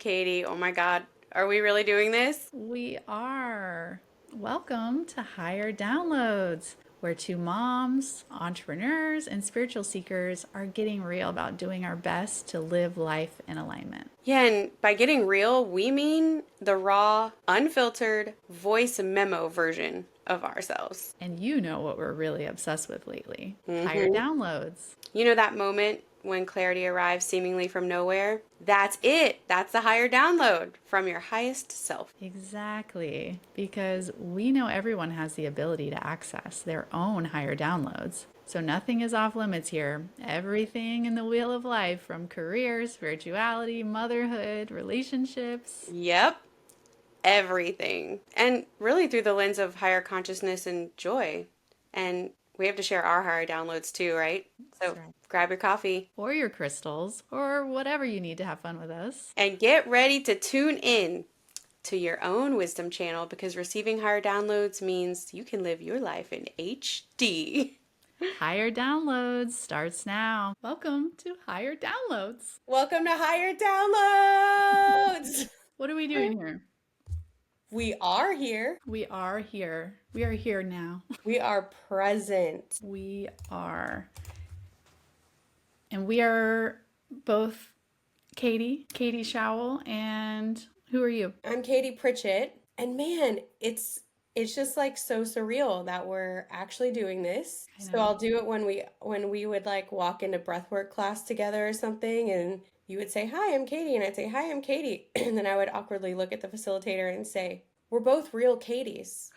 Katie. Oh my God. Are we really doing this? We are. Welcome to Higher Downloads, where two moms, entrepreneurs, and spiritual seekers are getting real about doing our best to live life in alignment. Yeah, and by getting real, we mean the raw, unfiltered voice memo version of ourselves. And you know what we're really obsessed with lately: higher hmm downloads. You know that moment when clarity arrives seemingly from nowhere? That's it. That's the higher download from your highest self. Exactly, because we know everyone has the ability to access their own higher downloads. So nothing is off limits here. Everything in the wheel of life, from career, spirituality, motherhood, relationships. Yep, everything. And really through the lens of higher consciousness and joy. And we have to share our higher downloads too, right? That's So right. grab your coffee Or your crystals, or whatever you need to have fun with us. and get ready to tune in to your own wisdom channel because receiving higher downloads means you can live your life in HD. Higher Downloads starts now. Welcome to Higher Downloads. Welcome to Higher Downloads. What are we doing here? We are here. We are here. We are here now. We are present. We are. And we are both Katie Showell, and who are you? I'm Katie Pritchett, and man, it's just like so surreal that we're actually doing this. I So know. I'll do it when we would like walk into breathwork class together or something, and you would say, "Hi, I'm Katie," and I'd say, "Hi, I'm Katie," and then I would awkwardly look at the facilitator and say, "We're both real Katies."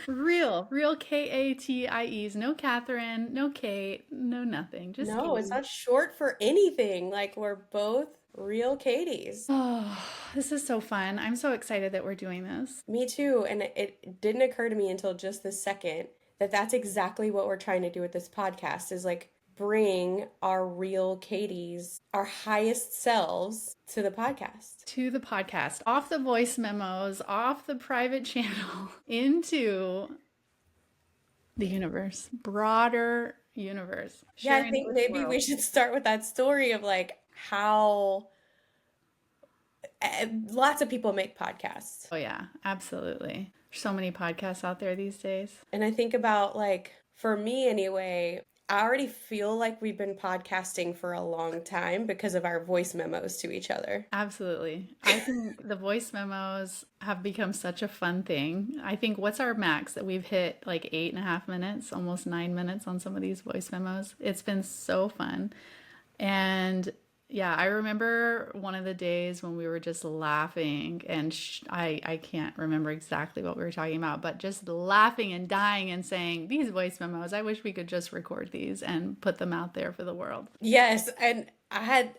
Real Kati's. No Catherine, no Kate, no nothing. Just No, it's Katie. not short for anything. Like we're both real Katies. Oh, this is so fun. I'm so excited that we're doing this. Me too. And it didn't occur to me until just this second that that's exactly what we're trying to do with this podcast is like bring our real Katies, our highest selves to the podcast. To the podcast, off the voice memos, off the private channel, into the universe, broader universe, Yeah, I sharing it think with the maybe we world. should start with that story of like how lots of people make podcasts. Oh, yeah, absolutely. There's so many podcasts out there these days. And I think about like, for me anyway, I already feel like we've been podcasting for a long time because of our voice memos to each other. Absolutely. I think the voice memos have become such a fun thing. I think what's our max that we've hit like 8.5 minutes, almost 9 minutes on some of these voice memos. It's been so fun. And yeah, I remember one of the days when we were just laughing, and I can't remember exactly what we were talking about, but just laughing and dying and saying, these voice memos, I wish we could just record these and put them out there for the world. Yes, and I had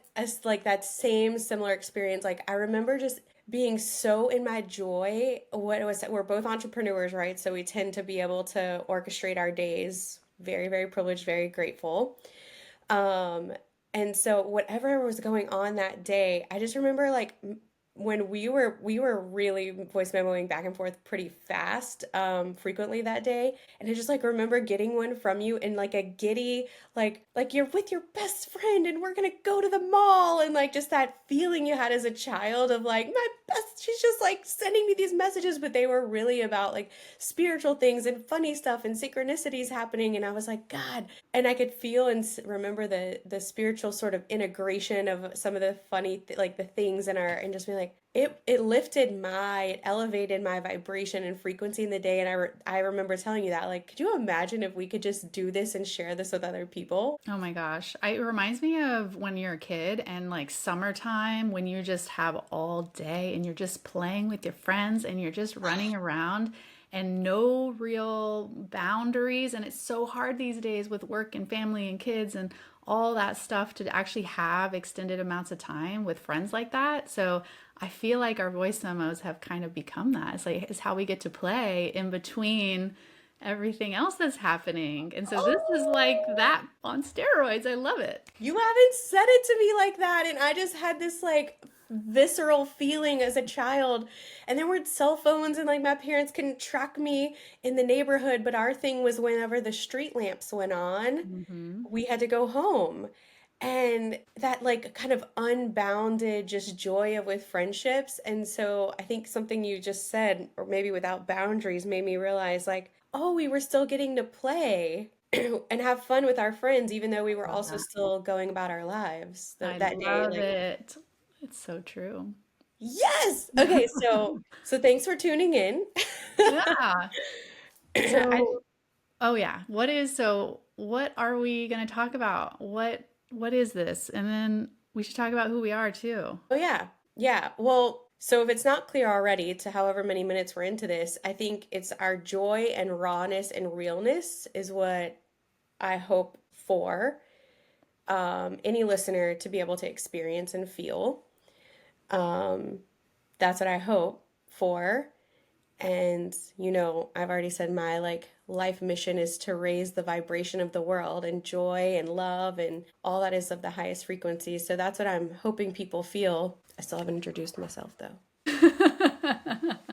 like that same similar experience. Like I remember just being so in my joy. What it was, we're both entrepreneurs, right? So we tend to be able to orchestrate our days. Very, very privileged, very grateful. Um, and so whatever was going on that day, I just remember like when we were really voice memoing back and forth pretty fast, frequently that day. And I just like remember getting one from you in like a giddy, like you're with your best friend and we're gonna go to the mall and like just that feeling you had as a child of like my best she's just like sending me these messages, but they were really about like spiritual things and funny stuff and synchronicities happening. And I was like, God, and I could feel and remember the spiritual sort of integration of some of the funny like the things in our and just be like it lifted my it elevated my vibration and frequency in the day. And I remember telling you that like, could you imagine if we could just do this and share this with other people? Oh my gosh. It reminds me of when you're a kid and like summertime when you just have all day and you're just playing with your friends and you're just running around and no real boundaries. And it's so hard these days with work and family and kids and all that stuff to actually have extended amounts of time with friends like that. So I feel like our voice memos have kind of become that. It's like it's how we get to play in between everything else that's happening. And so this is like Oh, that on steroids. I love it. you haven't said it to me like that. And I just had this like visceral feeling as a child. And there weren't cell phones, and like my parents couldn't track me in the neighborhood. But our thing was whenever the street lamps went on, Hmm. we had to go home. and that like kind of unbounded just joy of with friendships. And so I think something you just said, or maybe without boundaries, made me realize like, oh, we were still getting to play and have fun with our friends, even though we were Love also that. still going about our lives I that day. love Like, it. It's so true. yes. Okay, so thanks for tuning in. Yeah. I, So, oh yeah. What are we going to talk about? What is this? And then we should talk about who we are too. oh yeah. Yeah. Well, so if it's not clear already to however many minutes we're into this, I think it's our joy and rawness and realness is what I hope for any listener to be able to experience and feel. Um, that's what I hope for. And, I've already said my like life mission is to raise the vibration of the world and joy and love and all that is of the highest frequency. So that's what I'm hoping people feel. I still haven't introduced myself though.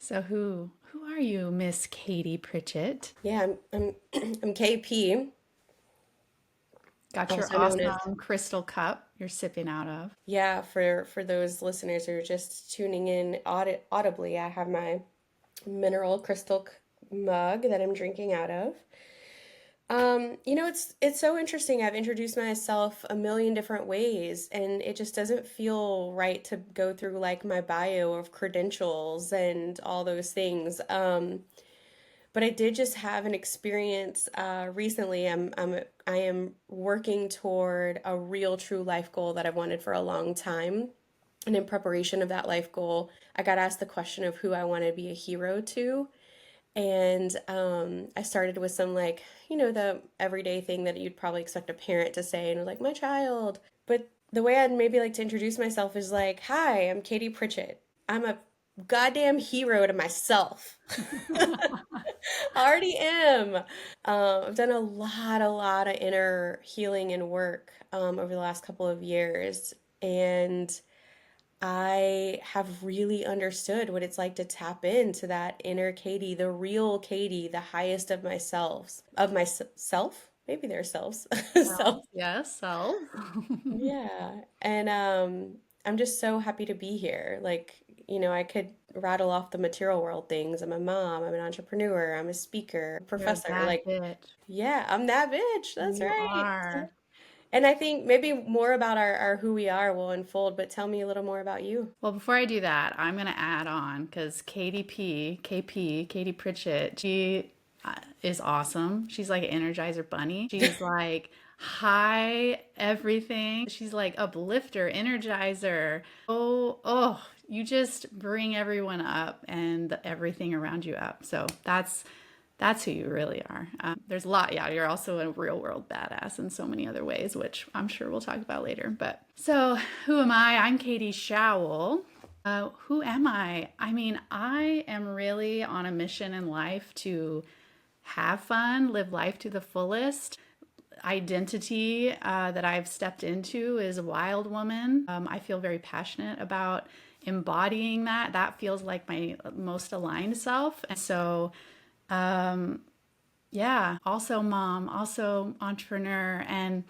So who are you, Miss Katie Pritchett? Yeah, I'm I'm KP, Got your also known as awesome crystal cup you're sipping out of. yeah, for those listeners who are just tuning in audibly, I have my mineral crystal mug that I'm drinking out of. It's so interesting. I've introduced myself a million different ways, and it just doesn't feel right to go through like my bio of credentials and all those things. But I did just have an experience recently. I am working toward a real true life goal that I've wanted for a long time. And in preparation of that life goal, I got asked the question of who I want to be a hero to. And I started with some like, the everyday thing that you'd probably expect a parent to say, and like, my child. But the way I'd maybe like to introduce myself is like, hi, I'm Katie Pritchett. I'm a goddamn hero to myself. I already am. I've done a lot of inner healing and work over the last couple of years. And I have really understood what it's like to tap into that inner Katie, the real Katie, the highest of myself, Maybe their selves, self. Self, yes, self. Yeah. And I'm just so happy to be here. Like, I could rattle off the material world things. I'm a mom, I'm an entrepreneur, I'm a speaker, You're professor. that Like, bitch. yeah, I'm that bitch. That's You right. are. And I think maybe more about our who we are will unfold, but tell me a little more about you. Well, before I do that, I'm going to add on because Katie Pritchett, she is awesome. She's like an Energizer bunny. She's like high everything. She's like uplifter, energizer. Oh, you just bring everyone up and everything around you up. So that's who you really are. There's a lot. Yeah, you're also a real world badass in so many other ways, which I'm sure we'll talk about later. But so, who am I? I'm Katie Showell. Who am I? I mean, I am really on a mission in life to have fun, live life to the fullest. Identity that I've stepped into is a wild woman. I feel very passionate about embodying that. That feels like my most aligned self. And so, yeah, also mom, also entrepreneur, and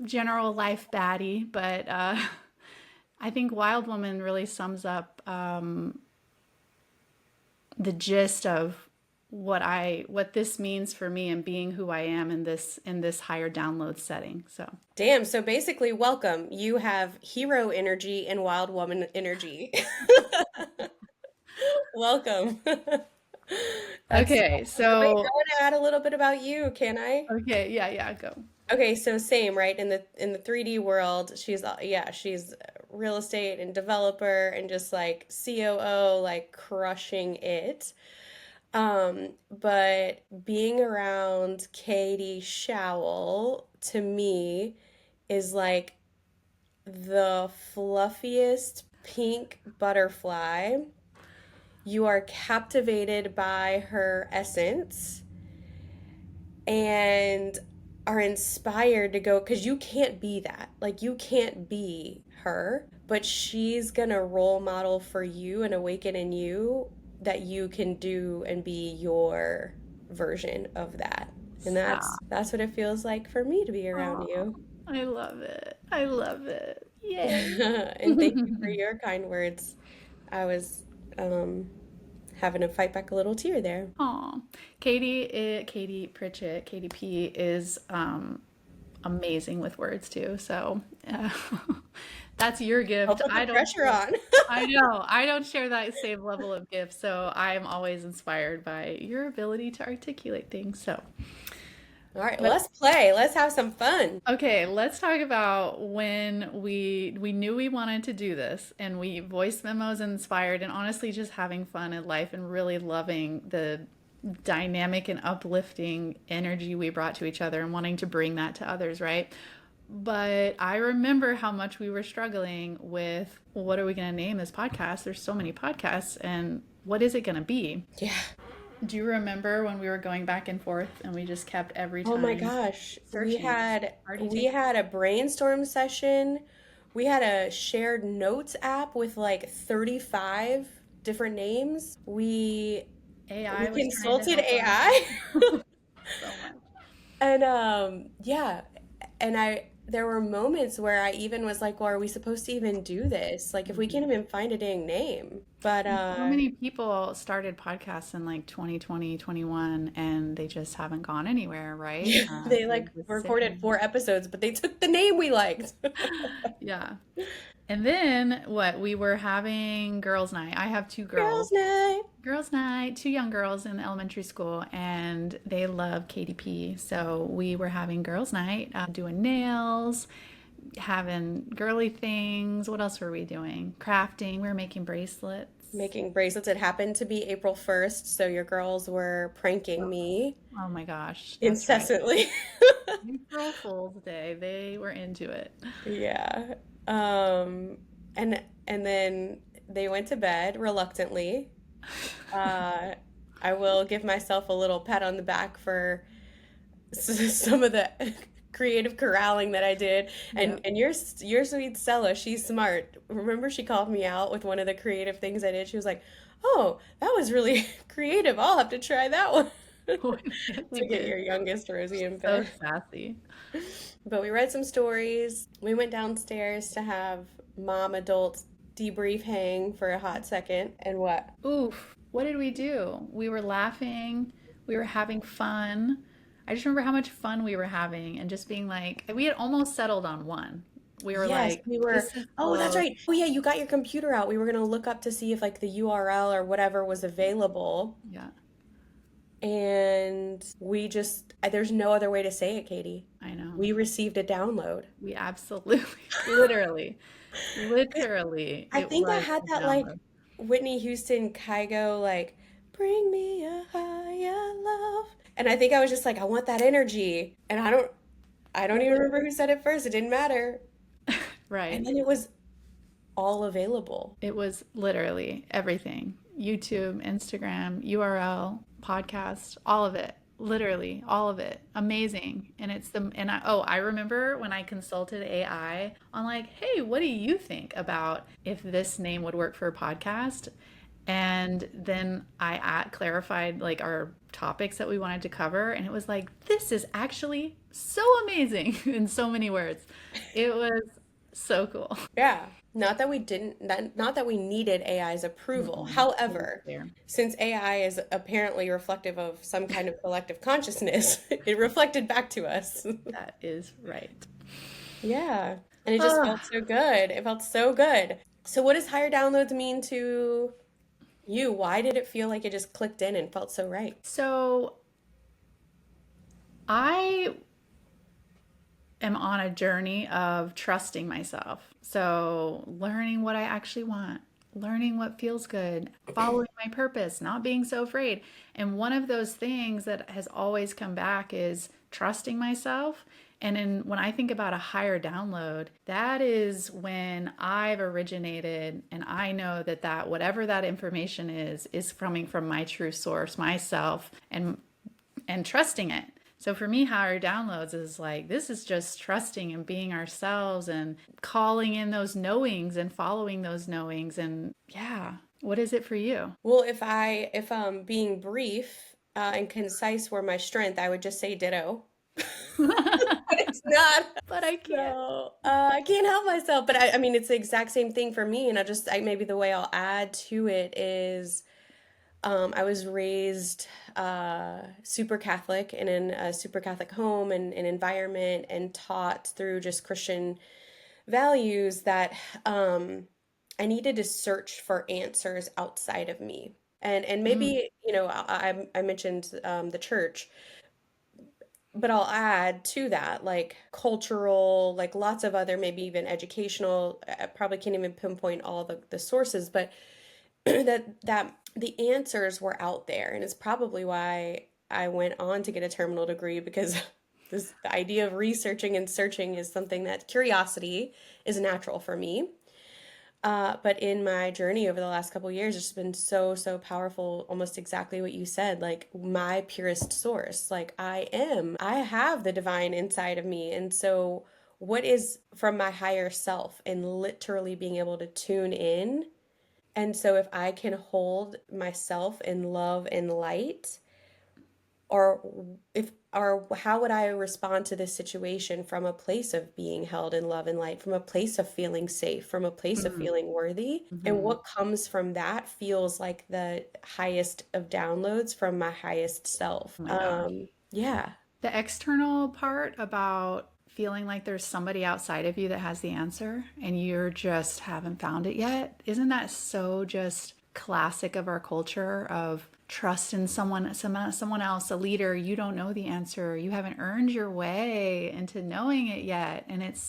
general life baddie. But I think Wild Woman really sums up the gist of what this means for me and being who I am in this higher download setting. So Damn, so basically, welcome. You have hero energy and wild woman energy. Welcome. That's okay, wait, I so want to add a little bit about you, can I? okay, yeah, go. Okay, so same, right? In the 3D world, she's real estate and developer and just like COO, like crushing it. But being around Katie Showell to me is like the fluffiest pink butterfly. You are captivated by her essence and are inspired to go because you can't be that. Like, you can't be her, but she's gonna role model for you and awaken in you that you can do and be your version of that. And that's Stop. that's what it feels like for me to be around Oh, you. I love it. I love it. Yay. And thank you for your kind words. I was um, having to fight back a little tear there. Aw. Katie Pritchett, Katie P is amazing with words too. So that's your I'll gift. put the pressure on. I know. I don't share that same level of gift, so I'm always inspired by your ability to articulate things. So, All right, well, but let's play. Let's have some fun. okay, let's talk about when we knew we wanted to do this and we voice memos inspired and honestly just having fun in life and really loving the dynamic and uplifting energy we brought to each other and wanting to bring that to others, right? But I remember how much we were struggling with what are we going to name this podcast? There's so many podcasts, and what is it going to be? Yeah. Do you remember when we were going back and forth and we just kept every Oh my time gosh. We searching? had Hard to we take. had a brainstorm session. We had a shared notes app with like 35 different names. We AI was trying to consulted help us AI. so much. And yeah, and there were moments where I even was like, well, are we supposed to even do this? Like if we can't even find a dang name. But And so many people started podcasts in like 2020, 21, and they just haven't gone anywhere, right? yeah, they They're like just recorded sitting. 4 episodes, but they took the name we liked. Yeah. And then what? We were having girls' night. I have two girls. Girls' night. Girls' night, two young girls in elementary school, and they love KDP. So we were having girls' night, doing nails, having girly things. What else were we doing? Crafting. We were making bracelets. Making bracelets. It happened to be April 1st, so your girls were pranking me Oh my gosh, that's right. incessantly. April Fool's Day. They were into it. Yeah. Um, and then they went to bed reluctantly. Uh, I will give myself a little pat on the back for some of the creative corralling that I did. And Yep. and your sweet Stella, she's smart. Remember she called me out with one of the creative things I did. She was like, "Oh, that was really creative. I'll have to try that one." We To get did. your youngest Rosie in So bed. sassy. But we read some stories. We went downstairs to have mom adult debrief hang for a hot second. And what? Oof. What did we do? We were laughing. We were having fun. I just remember how much fun we were having and just being like, we had almost settled on one. We were Yes, like, we were. this is Oh, that's close. right. Oh, yeah, you got your computer out. We were going to look up to see if like the URL or whatever was available. Yeah, And we just, there's no other way to say it, Katie. I know. We received a download. We absolutely, literally, literally, I it think I was had a that like download. Whitney Houston Kygo like bring me a higher love. And I think I was just like I want that energy. And I don't even remember who said it first. It didn't matter. And Right. then it was all available. It was literally everything. YouTube, Instagram, URL, podcast, all of it. Literally, all of it. Amazing. And it's the and I remember when I consulted AI on like, "Hey, what do you think about if this name would work for a podcast?" And then clarified like our topics that we wanted to cover and it was like, "This is actually so amazing" in so many words. It was so cool. Yeah. Not that we needed AI's approval. Mm-mm. It was However, there. since AI is apparently reflective of some kind of collective consciousness, it reflected back to us. That is right. Yeah. And it just felt Ah, so good. It felt so good. So what does higher downloads mean to you? Why did it feel like it just clicked in and felt so right? so I am on a journey of trusting myself. So, learning what I actually want, learning what feels good, following my purpose, not being so afraid. And one of those things that has always come back is trusting myself. And when I think about a higher download, that is when I've originated and I know that whatever that information is coming from my true source, myself, and trusting it. So for me, higher downloads is like this is just trusting and being ourselves and calling in those knowings and following those knowings. And yeah, what is it for you? Well, if being brief and concise were my strength, I would just say ditto. not. but I can't. So I can't help myself. But I mean, it's the exact same thing for me. And maybe the way I'll add to it is I was raised super Catholic and in a super Catholic home and an environment and taught through just Christian values that I needed to search for answers outside of me. And Mm, maybe, I mentioned the church, but I'll add to that like cultural, like lots of other, maybe even educational. I probably can't even pinpoint all the sources, but that the answers were out there, and it's probably why I went on to get a terminal degree because the idea of researching and searching is something that curiosity is natural for me. But in my journey over the last couple of years, it's been so powerful, almost exactly what you said, like my purest source. Like I have the divine inside of me. And so, what is from my higher self and literally being able to tune in. And so, if I can hold myself in love and light, or or how would I respond to this situation from a place of being held in love and light, from a place of feeling safe, from a place of mm, feeling worthy? And mhm. what comes from that feels like the highest of downloads from my highest self. Oh my gosh. Yeah. The external part about feeling like there's somebody outside of you that has the answer and you're just haven't found it yet, isn't that so just classic of our culture of trust in someone else, a leader? You don't know the answer. You haven't earned your way into knowing it yet. And it's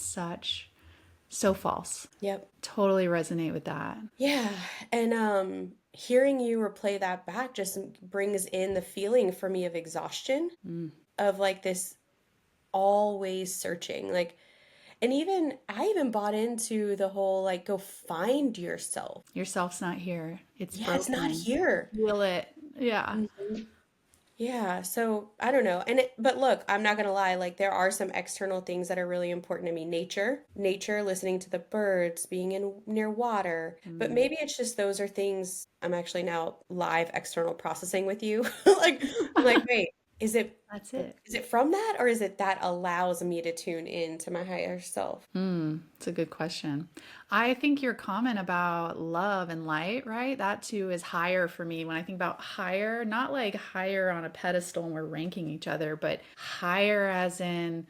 so false. Yep. Totally resonate with that. Yeah. And hearing you replay that back just brings in the feeling for me of exhaustion, Mm. of like this always searching. Like, and even I even bought into the whole like go find yourself. Yourself's not here. It's Yeah, it's not broken. here. Feel it. Yeah. Mhm. Yeah, so I don't know. But look, I'm not gonna lie, like there are some external things that are really important to me. Nature, listening to the birds, being in near water. But Mm. maybe it's just those are things I'm actually now live external processing with you. Like I'm like, wait, is it That's it. is it from that or is it that allows me to tune in to my higher self? It's a good question. I think your comment about love and light, right? That too is higher for me. When I think about higher, not like higher on a pedestal and we're ranking each other, but higher as in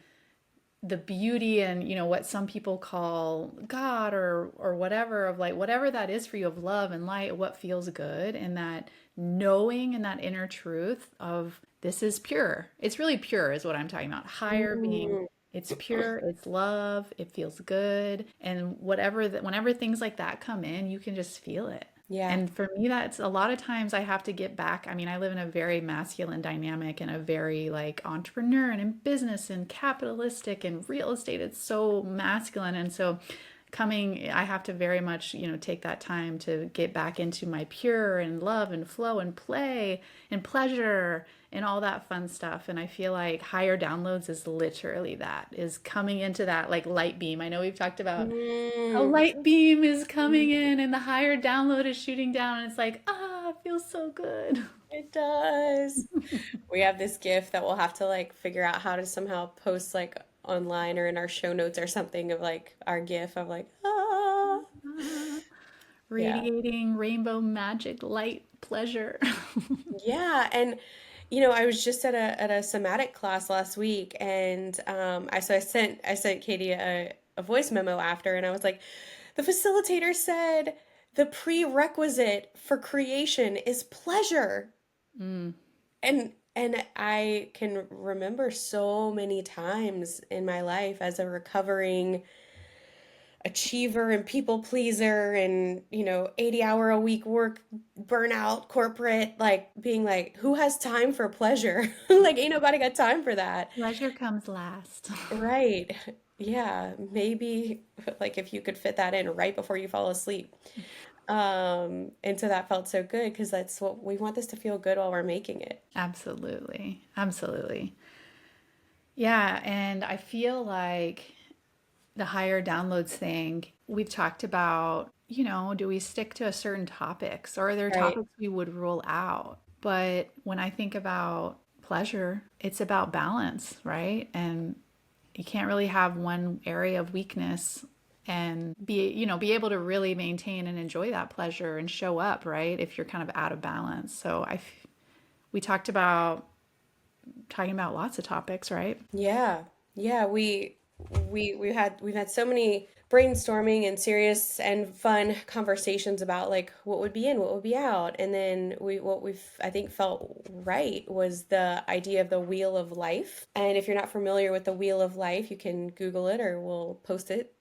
the beauty and what some people call God or whatever, of like whatever that is for you, of love and light, what feels good, and that knowing and that inner truth of this is pure. It's really pure is what I'm talking about. Higher being Mm, it's pure, it's love, it feels good, and whenever things like that come in, you can just feel it. yeah. And for me, that's a lot of times I have to get back. I mean, I live in a very masculine dynamic and a very like entrepreneur and in business and capitalistic and real estate. It's so masculine. And so I have to very much, take that time to get back into my pure and love and flow and play and pleasure and all that fun stuff. And I feel like higher downloads is literally that, is coming into that like light beam. I know we've talked about a Mm. light beam is coming in and the higher download is shooting down and it's like, it feels so good. It does. We have this gift that we'll have to like figure out how to somehow post like online or in our show notes or something of like our gif of like, ah. Ah, Yeah. radiating rainbow magic light pleasure. Yeah. And I was just at a somatic class last week and I sent Katie a voice memo after and I was like, the facilitator said the prerequisite for creation is pleasure. Mm, And I can remember so many times in my life as a recovering achiever and people pleaser and 80-hour a week work burnout corporate, like being like, who has time for pleasure? Like ain't nobody got time for that. pleasure comes last. Right. Yeah, maybe like if you could fit that in right before you fall asleep. And so that felt so good because that's what we want, this to feel good while we're making it. Absolutely. Absolutely. Yeah. And I feel like the higher downloads thing, we've talked about, do we stick to a certain topics or are there Right. topics we would rule out? But when I think about pleasure, it's about balance, right? And you can't really have one area of weakness and be able to really maintain and enjoy that pleasure and show up, right? If you're kind of out of balance. So we talking about lots of topics, right? Yeah. Yeah, we've had so many brainstorming and serious and fun conversations about like what would be in, what would be out. And then what we've I think felt right was the idea of the wheel of life. And if you're not familiar with the wheel of life, you can Google it or we'll post it.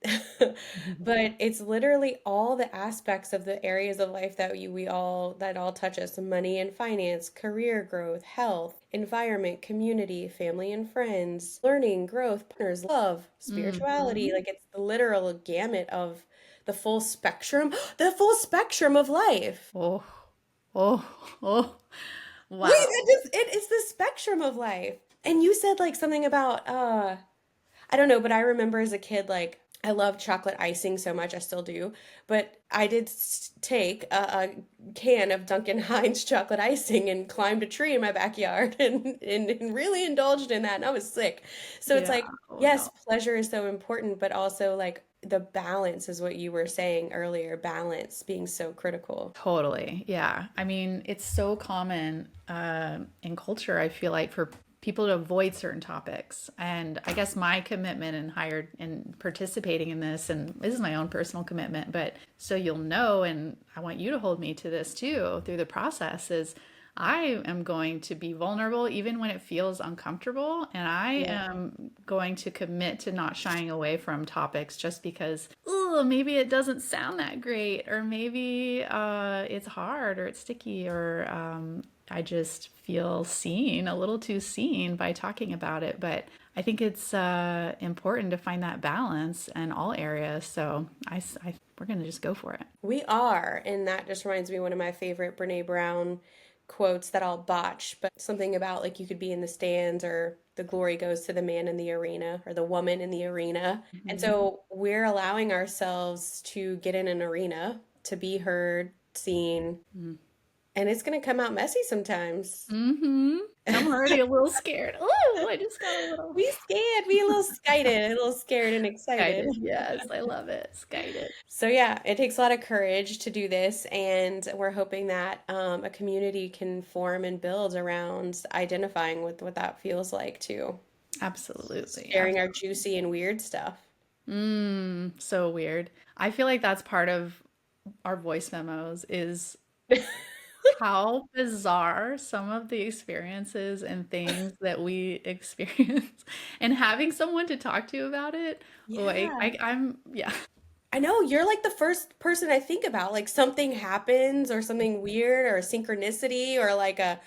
But it's literally all the aspects of the areas of life that all touch us: money and finance, career growth, health, environment, community, family and friends, learning, growth, partners, love, spirituality. Hmm. Like it's the literal gamut of the full spectrum, the full spectrum of life. Oh, oh, oh, Wait, wow. it is the spectrum of life. And you said like something about I don't know, but I remember as a kid, like, I loved chocolate icing so much, I still do. But I did take a can of Duncan Hines chocolate icing and climbed a tree in my backyard and really indulged in that. And I was sick. So it's Yeah. like, Oh yes, no. pleasure is so important, but also like the balance is what you were saying earlier, balance being so critical. Totally. Yeah. I mean, it's so common in culture, I feel like, for people to avoid certain topics. And I guess my commitment in hired and participating in this, and this is my own personal commitment, but so you'll know, and I want you to hold me to this too through the process, is I am going to be vulnerable even when it feels uncomfortable. And I Yeah. am going to commit to not shying away from topics just because, oh, maybe it doesn't sound that great, or maybe it's hard, or it's sticky, or I just feel seen, a little too seen by talking about it. But I think it's important to find that balance in all areas. So we're going to just go for it. We are, and that just reminds me of one of my favorite Brene Brown quotes that I'll botch, but something about like you could be in the stands or the glory goes to the man in the arena or the woman in the arena. And Mhm. so we're allowing ourselves to get in an arena, to be heard, seen, and it's going to come out messy sometimes. Mm-hmm. I'm already a little scared. Oh, I just got a little We scared, we a little skited, a little scared and excited. excited. Yes, I love it. Excited. So yeah, it takes a lot of courage to do this, and we're hoping that a community can form and build around identifying with what that feels like too. Absolutely. Sharing our juicy and weird stuff. So weird. I feel like that's part of our voice memos is how bizarre some of the experiences and things that we experience and having someone to talk to about it. Oh, Yeah. I'm, yeah. I know you're like the first person I think about. Like something happens or something weird or a synchronicity or like a,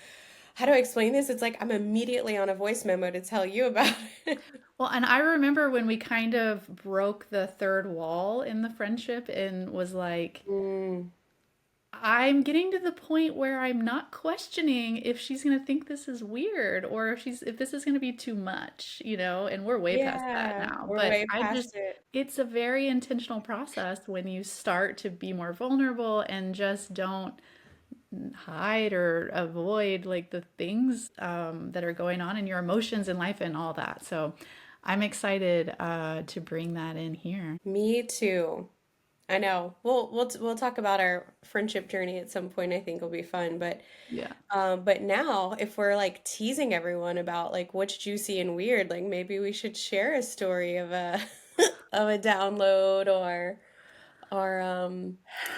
how do I explain this? It's like I'm immediately on a voice memo to tell you about it. Well, and I remember when we kind of broke the third wall in the friendship and was like, Mm, I'm getting to the point where I'm not questioning if she's going to think this is weird or if this is going to be too much, and we're way past that yeah, now. we're But way past it. it's a very intentional process when you start to be more vulnerable and just don't hide or avoid like the things that are going on in your emotions in life and all that. So I'm excited to bring that in here. Me too. I know. We'll talk about our friendship journey at some point. I think will be fun. Yeah. But now if we're like teasing everyone about like what's juicy and weird, like maybe we should share a story of a of a download or or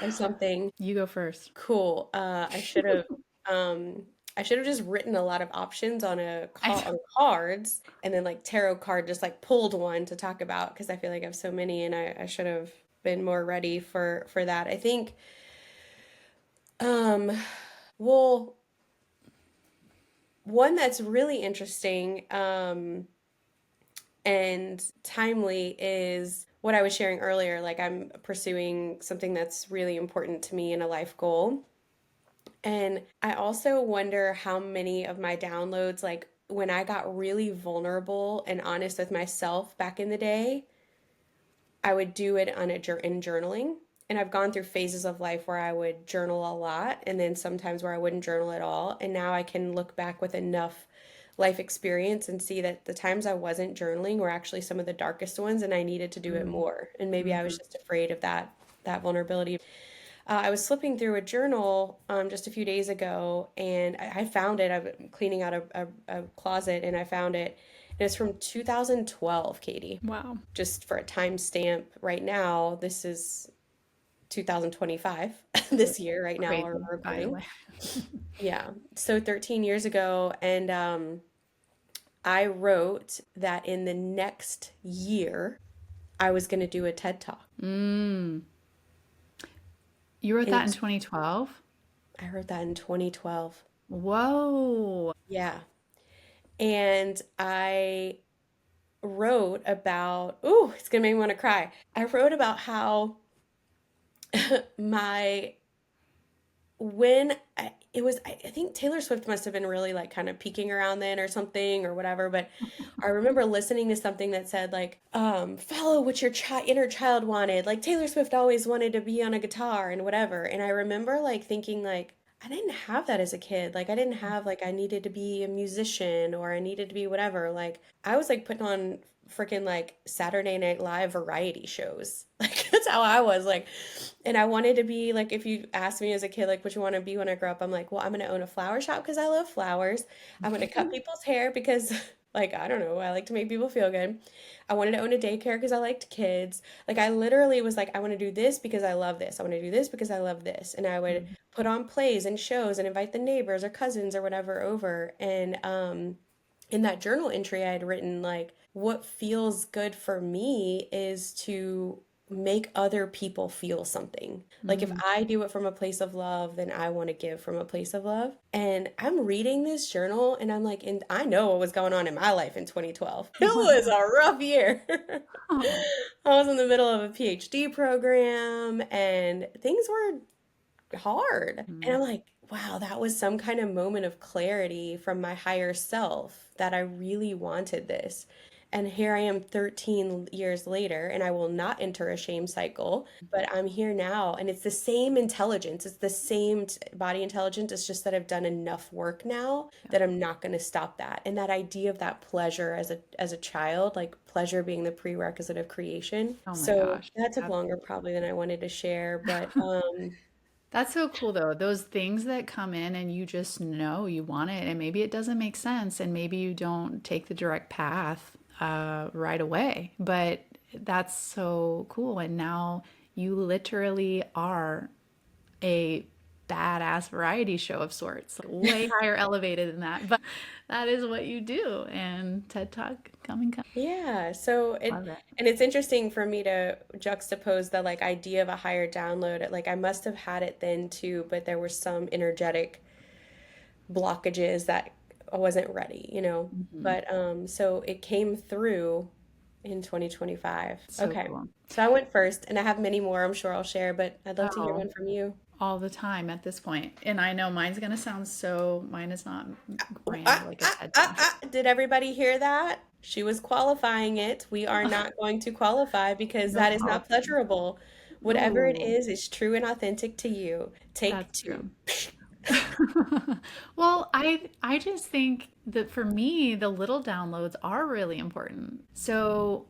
something. You go first. Cool. Um I should have just written a lot of options on a I call on cards and then like tarot card just like pulled one to talk about because I feel like I have so many and I should have been more ready for that. I think um well one that's really interesting and timely is what I was sharing earlier. Like I'm pursuing something that's really important to me in a life goal. And I also wonder how many of my downloads, like when I got really vulnerable and honest with myself back in the day, I would do it on in journaling. And I've gone through phases of life where I would journal a lot and then sometimes where I wouldn't journal at all. And now I can look back with enough life experience and see that the times I wasn't journaling were actually some of the darkest ones and I needed to do it Mm, more. And maybe I was mhm. just afraid of that vulnerability. I was flipping through a journal just a few days ago, and I found it. I'm cleaning out a closet, and I found it. And it's from 2012, Katie. Wow. Just for a timestamp, right now, this is 2025, this year, right now, we're Crazy, by the recording. way. Yeah, so 13 years ago, and I wrote that in the next year, I was going to do a TED Talk. Mm. You wrote And that in 2012? I wrote that in 2012. Whoa. Yeah. And I wrote about, ooh, it's gonna make me want to cry. I wrote about how my when it was I think Taylor Swift must have been really like kind of peeking around then or something or whatever, but I remember listening to something that said like follow what your inner child wanted. Like Taylor Swift always wanted to be on a guitar and whatever. And I remember like thinking like I didn't have that as a kid. Like I didn't have like I needed to be a musician or I needed to be whatever. Like I was like putting on freaking like Saturday Night Live variety shows. Like that's how I was like and I wanted to be like, if you asked me as a kid, like, what you want to be when I grow up, I'm like, well, I'm going to own a flower shop because I love flowers. I'm going to cut people's hair because, like, I don't know, I like to make people feel good. I wanted to own a daycare because I liked kids. Like, I literally was like, I want to do this because I love this. I want to do this because I love this. And I would Mm. put on plays and shows and invite the neighbors or cousins or whatever over. And in that journal entry, I had written, like, what feels good for me is to make other people feel something. Like if Mm. I do it from a place of love, then I want to give from a place of love. And I'm reading this journal and I'm like, and I know what was going on in my life in 2012. It was a rough year. Oh. I was in the middle of a PhD program and things were hard. And Mm. I'm like, wow, that was some kind of moment of clarity from my higher self that I really wanted this. And here I am 13 years later, and I will not enter a shame cycle, but I'm here now. And it's the same intelligence. It's the same body intelligence. It's just that I've done enough work now Yeah. that I'm not going to stop that. And that idea of that pleasure as a child, like pleasure being the prerequisite of creation. Oh my So gosh. that took longer Absolutely. probably than I wanted to share, but That's so cool though. Those things that come in and you just know you want it, and maybe it doesn't make sense, and maybe you don't take the direct path right away. But that's so cool. And now you literally are a badass variety show of sorts, like way higher elevated than that. But that is what you do. And TED Talk coming, coming. Yeah, so it Love it. and it's interesting for me to juxtapose the like idea of a higher download. Like I must have had it then too, but there were some energetic blockages that I wasn't ready, you know. Mhm. But so it came through in 2025. So Okay. cool. So I went first and I have many more I'm sure I'll share, but I'd love to hear Oh, one from you. all the time at this point. And I know mine's gonna sound so, mine is not Oh, grand like a TED Talk. Did everybody hear that? She was qualifying it. We are not going to qualify because No that is not qualifying. pleasurable. Whatever it Oh, is true and authentic to you. Take that's two. true. Well, I just think that for me, the little downloads are really important. So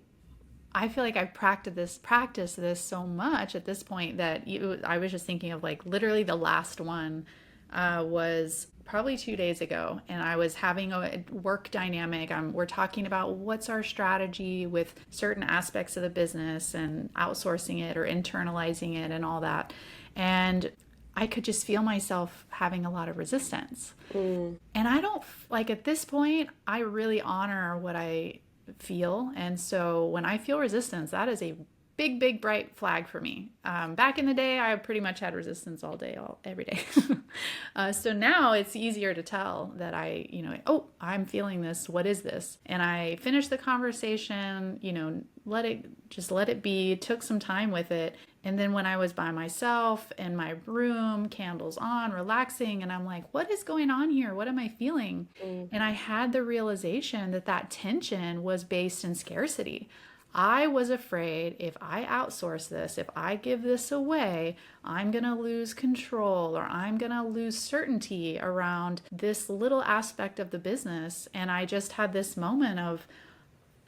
I feel like I've practiced this so much at this point that I was just thinking of like literally the last one was probably 2 days ago, and I was having a work dynamic. We're talking about what's our strategy with certain aspects of the business and outsourcing it or internalizing it and all that, and I could just feel myself having a lot of resistance. Mm, And I don't like at this point, I really honor what I feel. And so when I feel resistance, that is a big, big, bright flag for me. Back in the day, I pretty much had resistance all day, every day. So now it's easier to tell that oh, I'm feeling this. What is this? And I finished the conversation, let it be, took some time with it. And then when I was by myself in my room, candles on, relaxing, and I'm like, what is going on here? What am I feeling? mm, And I had the realization that that tension was based in scarcity. I was afraid if I outsource this, if I give this away, I'm going to lose control or I'm going to lose certainty around this little aspect of the business. And I just had this moment of,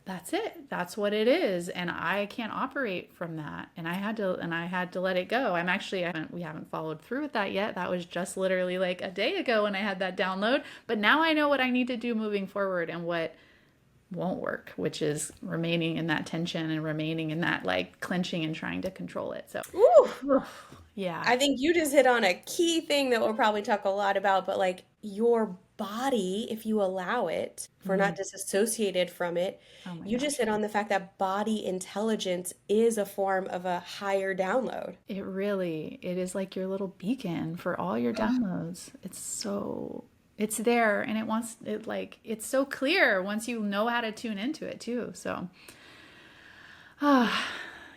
that's it. That's what it is. And I can't operate from that. And I had to let it go. We haven't followed through with that yet. That was just literally like a day ago when I had that download. But now I know what I need to do moving forward and what won't work, which is remaining in that tension and remaining in that like clenching and trying to control it. So, Ooh, yeah. I think you just hit on a key thing that we'll probably talk a lot about, but like your body, if you allow it, if we're Mm. not disassociated from it, Oh my you just gosh. hit on the fact that body intelligence is a form of a higher download. It is like your little beacon for all your downloads. It's there and it's so clear once you know how to tune into it too. So, ah,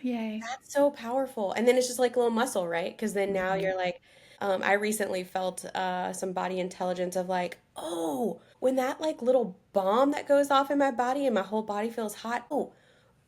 yay. That's so powerful. And then it's just like a little muscle, right? Because then now Mhm. you're like, I recently felt some body intelligence of like, oh, when that like little bomb that goes off in my body and my whole body feels hot, oh,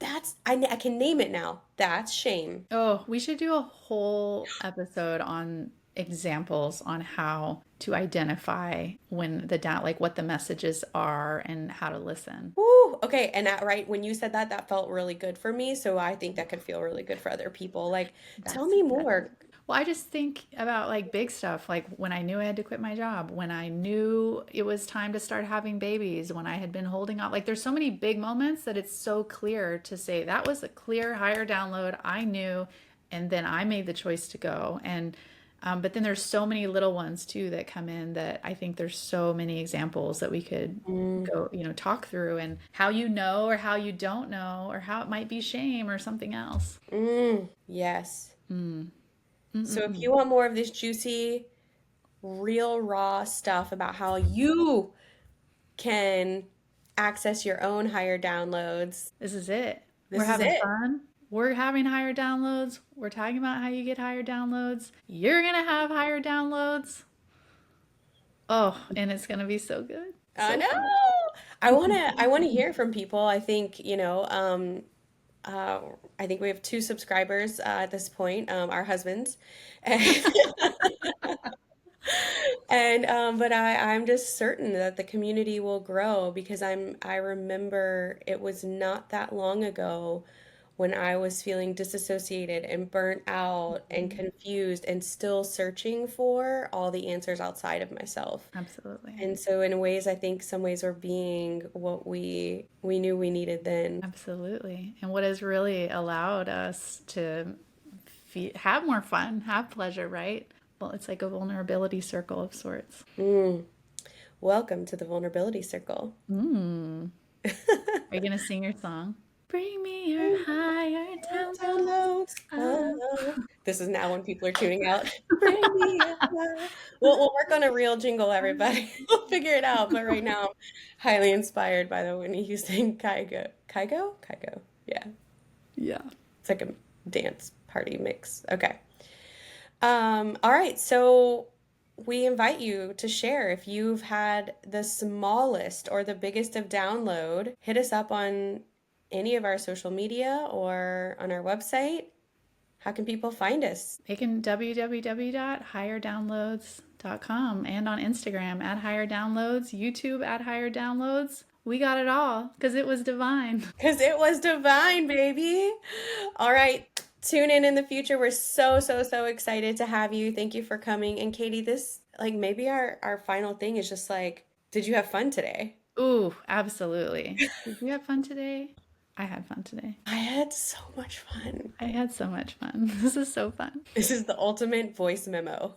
I can name it now. That's shame. Oh, we should do a whole episode on examples on how to identify when the down, like what the messages are and how to listen. Woo, okay. And that, right, when you said that, that felt really good for me. So I think that could feel really good for other people. Like, tell That's me yes. more. Well, I just think about like big stuff, like when I knew I had to quit my job, when I knew it was time to start having babies, when I had been holding on. Like there's so many big moments that it's so clear to say that was a clear higher download. I knew, and then I made the choice to go. And but then there's so many little ones too that come in that I think there's so many examples that we could Mm, go, talk through and how you know or how you don't know or how it might be shame or something else. yes. Mm. So if Mm-mm-mm. you want more of this juicy, real, raw stuff about how you can access your own higher downloads, This is it. We're this is having it. fun. We're having higher downloads. We're talking about how you get higher downloads. You're going to have higher downloads. Oh, and it's going to be so good. I So know. fun. I want to hear from people. I think, uh, I think we have two subscribers at this point, our husbands. And but I'm just certain that the community will grow because I remember it was not that long ago when I was feeling disassociated and burnt out and Mhm. confused and still searching for all the answers outside of myself. Absolutely. And so in ways I think some ways we're being what we knew we needed then. Absolutely. And what has really allowed us to have more fun, have pleasure, right? Well, it's like a vulnerability circle of sorts. Mm. Welcome to the vulnerability circle. Mm. Are you going to sing your song? Bring me your higher downloads. Downloads. Oh. Oh. This is now when people are tuning out. Bring me up. We'll work on a real jingle, everybody. We'll figure it out. But right now, I'm highly inspired by the Whitney Houston Kygo. Kygo? Kygo. Yeah. Yeah. It's like a dance party mix. Okay. All right. So we invite you to share if you've had the smallest or the biggest of download. Hit us up on any of our social media or on our website. How can people find us? They can www.higherdownloads.com and on Instagram at higher downloads, YouTube at higher downloads. We got it all because it was divine. Because it was divine, baby. All right. Tune in the future. We're so, so, so excited to have you. Thank you for coming. And Katie, this, like, maybe our final thing is just like, did you have fun today? Ooh, absolutely. Did you have fun today? I had fun today. I had so much fun. I had so much fun. This is so fun. This is the ultimate voice memo.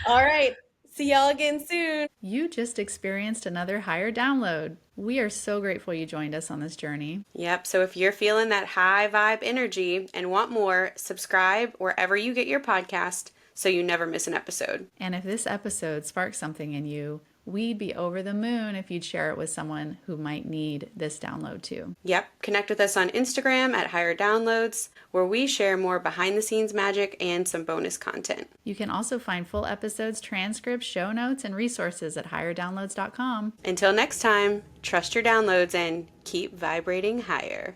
All right. See y'all again soon. You just experienced another higher download. We are so grateful you joined us on this journey. Yep. So if you're feeling that high vibe energy and want more, subscribe wherever you get your podcast so you never miss an episode. And if this episode sparks something in you, we'd be over the moon if you'd share it with someone who might need this download too. Yep. Connect with us on Instagram at Higher Downloads, where we share more behind the scenes magic and some bonus content. You can also find full episodes, transcripts, show notes, and resources at higherdownloads.com. Until next time, trust your downloads and keep vibrating higher.